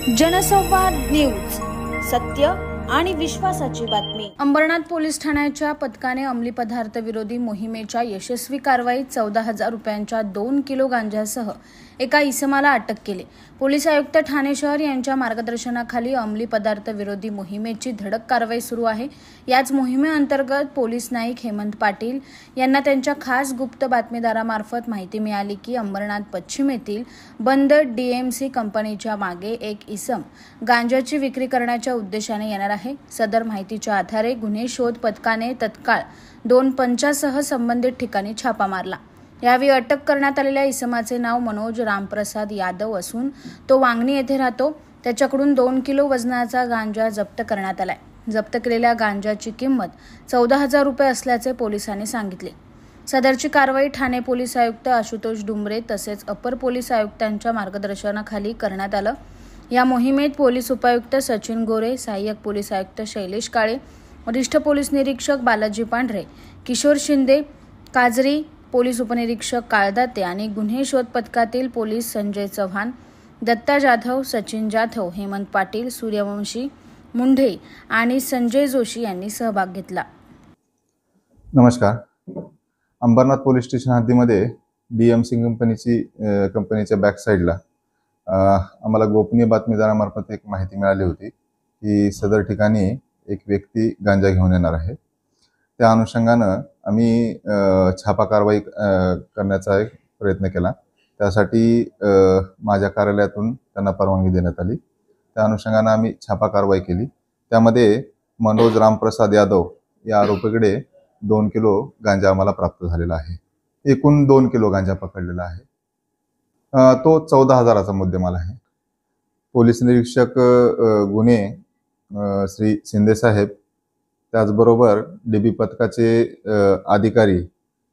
जनसंवाद न्यूज, सत्य आणि विश्वासाची बातमी। अंबरनाथ पोलीस ठाण्याच्या पथकाने अंमली पदार्थ विरोधी मोहिमेच्या यशस्वी कारवाईत 14,000 रुपयांच्या 2 किलो गांजासह एका इसमाला अटक केली। पोलीस आयुक्त ठाणे शहर यांच्या मार्गदर्शनाखाली अंमली पदार्थ विरोधी मोहिमेची धडक कारवाई सुरू आहे। याच मोहिमेअंतर्गत पोलीस नाईक हेमंत पाटील यांना त्यांच्या खास गुप्त बातमीदारामार्फत माहिती मिळाली की अंबरनाथ पश्चिम येथील बंद डीएमसी कंपनीच्या मागे एक इसम गांजाची विक्री करण्याच्या उद्देशाने येणार आहे। सदर माहितीच्या आधारे गुन्हे शोध पथकाने तत्काळ 2 पंचासह संबंधित ठिकाणी छापा मारला। यावेळी अटक करण्यात आलेल्या इसमाचे नाव मनोज रामप्रसाद यादव असून तो वांगणी येथे राहतो। त्याच्याकडून 2 किलो वजनाचा गांजा जप्त करण्यात आलाय। जप्त केलेल्या गांजाची किंमत 14,000 रुपये असल्याचे पोलिसांनी सांगितले। सदरची कारवाई ठाणे पोलीस आयुक्त आशुतोष डुंबरे तसेच अपर पोलीस आयुक्तांच्या मार्गदर्शनाखाली करण्यात आलं। या मोहिमेत पोलीस उपायुक्त सचिन गोरे, सहाय्यक पोलीस आयुक्त शैलेश काळे, वरिष्ठ पोलीस निरीक्षक बालाजी पांढरे, किशोर शिंदे, काजरी, पोलीस उपनिरीक्षक काळदाते आणि गुन्हे शोध पथकातील पोलीस संजय चव्हाण, दत्ता जाधव, सचिन जाधव, हेमंत पाटील, सूर्यवंशी मुंढे आणि संजय जोशी यांनी सहभाग घेतला। नमस्कार। अंबरनाथ पोलीस स्टेशन हद्दीमध्ये डीएमसी कंपनीच्या बॅक साईडला आम्हाला गोपनीय बातमीदारामार्फत एक माहिती मिळाली होती की सदर ठिकाणी एक व्यक्ती गांजा घेऊन येणार आहे। त्या अनुषंगानं आम्ही छापा कारवाई करण्याचा एक प्रयत्न केला। त्यासाठी माझ्या कार्यालयातून त्यांना परवानगी देण्यात आली। त्या अनुषंगानं आम्ही छापा कारवाई केली। त्यामध्ये मनोज रामप्रसाद यादव या आरोपीकडे 2 किलो गांजा आम्हाला प्राप्त झालेला आहे। एकूण 2 किलो गांजा पकडलेला आहे। तो 14,000चा मुद्देमाल आहे। पोलीस निरीक्षक गुन्हे श्री शिंदे साहेब, त्याचबरोबर डीबी पथकाचे अधिकारी,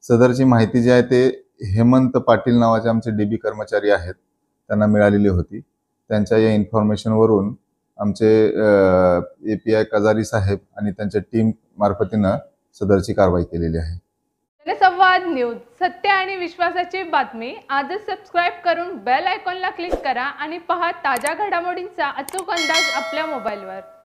सदरची माहिती जी आहे ते हेमंत पाटील नावाचे आमचे डीबी कर्मचारी आहेत त्यांना मिळालेली होती। त्यांच्या या इन्फॉर्मेशनवरून आमचे एपीआय कजारी साहेब आणि त्यांच्या टीम मार्फतीनं सदरची कारवाई केलेली आहे। जनसंवाद न्यूज, सत्य आणि विश्वासाची बातमी। आजच सबस्क्राइब करून बेल आयकॉनला क्लिक करा आणि पहा ताज्या घडामोडींचा अचूक अंदाज आपल्या मोबाईलवर।